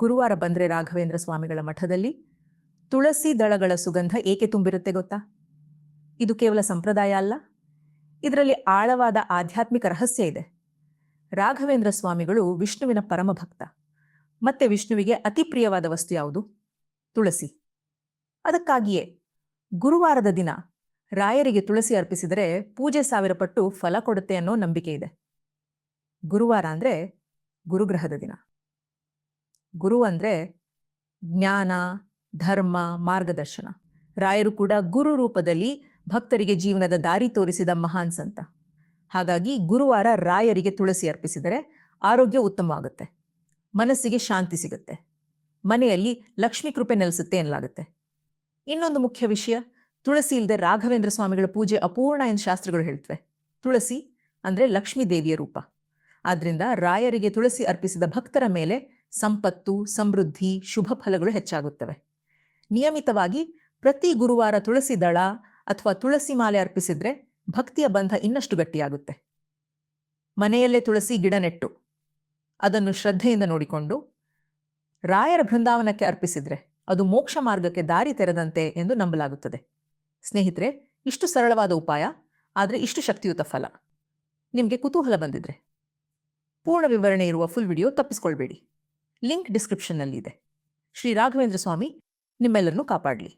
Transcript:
ಗುರುವಾರ ಬಂದ್ರೆ ರಾಘವೇಂದ್ರ ಸ್ವಾಮಿಗಳ ಮಠದಲ್ಲಿ ತುಳಸಿ ದಳಗಳ ಸುಗಂಧ ಏಕೆ ತುಂಬಿರುತ್ತೆ ಗೊತ್ತಾ? ಇದು ಕೇವಲ ಸಂಪ್ರದಾಯ ಅಲ್ಲ, ಇದರಲ್ಲಿ ಆಳವಾದ ಆಧ್ಯಾತ್ಮಿಕ ರಹಸ್ಯ ಇದೆ. ರಾಘವೇಂದ್ರ ಸ್ವಾಮಿಗಳು ವಿಷ್ಣುವಿನ ಪರಮಭಕ್ತ. ಮತ್ತೆ ವಿಷ್ಣುವಿಗೆ ಅತಿ ಪ್ರಿಯವಾದ ವಸ್ತು ಯಾವುದು? ತುಳಸಿ. ಅದಕ್ಕಾಗಿಯೇ ಗುರುವಾರದ ದಿನ ರಾಯರಿಗೆ ತುಳಸಿ ಅರ್ಪಿಸಿದರೆ ಪೂಜೆ 1000 ಪಟ್ಟು ಫಲ ಕೊಡುತ್ತೆ ಅನ್ನೋ ನಂಬಿಕೆ ಇದೆ. ಗುರುವಾರ ಅಂದ್ರೆ ಗುರುಗ್ರಹದ ದಿನ. ಗುರು ಅಂದ್ರೆ ಜ್ಞಾನ, ಧರ್ಮ, ಮಾರ್ಗದರ್ಶನ. ರಾಯರು ಕೂಡ ಗುರು ರೂಪದಲ್ಲಿ ಭಕ್ತರಿಗೆ ಜೀವನದ ದಾರಿ ತೋರಿಸಿದ ಮಹಾನ್ ಸಂತ. ಹಾಗಾಗಿ ಗುರುವಾರ ರಾಯರಿಗೆ ತುಳಸಿ ಅರ್ಪಿಸಿದರೆ ಆರೋಗ್ಯ ಉತ್ತಮವಾಗುತ್ತೆ, ಮನಸ್ಸಿಗೆ ಶಾಂತಿ ಸಿಗುತ್ತೆ, ಮನೆಯಲ್ಲಿ ಲಕ್ಷ್ಮೀ ಕೃಪೆ ನೆಲೆಸುತ್ತೆ ಎನ್ನಲಾಗುತ್ತೆ. ಇನ್ನೊಂದು ಮುಖ್ಯ ವಿಷಯ, ತುಳಸಿ ಇಲ್ಲದೆ ರಾಘವೇಂದ್ರ ಸ್ವಾಮಿಗಳ ಪೂಜೆ ಅಪೂರ್ಣ ಎಂದು ಶಾಸ್ತ್ರಗಳು ಹೇಳ್ತವೆ. ತುಳಸಿ ಅಂದ್ರೆ ಲಕ್ಷ್ಮೀ ದೇವಿಯ ರೂಪ. ಆದ್ರಿಂದ ರಾಯರಿಗೆ ತುಳಸಿ ಅರ್ಪಿಸಿದ ಭಕ್ತರ ಮೇಲೆ ಸಂಪತ್ತು, ಸಮೃದ್ಧಿ, ಶುಭ ಫಲಗಳು ಹೆಚ್ಚಾಗುತ್ತವೆ. ನಿಯಮಿತವಾಗಿ ಪ್ರತಿ ಗುರುವಾರ ತುಳಸಿ ದಳ ಅಥವಾ ತುಳಸಿ ಮಾಲೆ ಅರ್ಪಿಸಿದ್ರೆ ಭಕ್ತಿಯ ಬಂಧ ಇನ್ನಷ್ಟು ಗಟ್ಟಿಯಾಗುತ್ತೆ. ಮನೆಯಲ್ಲೇ ತುಳಸಿ ಗಿಡ ನೆಟ್ಟು ಅದನ್ನು ಶ್ರದ್ಧೆಯಿಂದ ನೋಡಿಕೊಂಡು ರಾಯರ ಬೃಂದಾವನಕ್ಕೆ ಅರ್ಪಿಸಿದ್ರೆ ಅದು ಮೋಕ್ಷ ಮಾರ್ಗಕ್ಕೆ ದಾರಿ ತೆರೆದಂತೆ ಎಂದು ನಂಬಲಾಗುತ್ತದೆ. ಸ್ನೇಹಿತರೆ, ಇಷ್ಟು ಸರಳವಾದ ಉಪಾಯ, ಆದರೆ ಇಷ್ಟು ಶಕ್ತಿಯುತ ಫಲ. ನಿಮಗೆ ಕುತೂಹಲ ಬಂದಿದ್ರೆ ಪೂರ್ಣ ವಿವರಣೆ ಇರುವ ಫುಲ್ ವಿಡಿಯೋ ತಪ್ಪಿಸ್ಕೊಳ್ಬೇಡಿ. ಲಿಂಕ್ ಡಿಸ್ಕ್ರಿಪ್ಷನ್ನಲ್ಲಿ ಇದೆ. ಶ್ರೀ ರಾಘವೇಂದ್ರ ಸ್ವಾಮಿ ನಿಮ್ಮೆಲ್ಲರನ್ನೂ ಕಾಪಾಡಲಿ.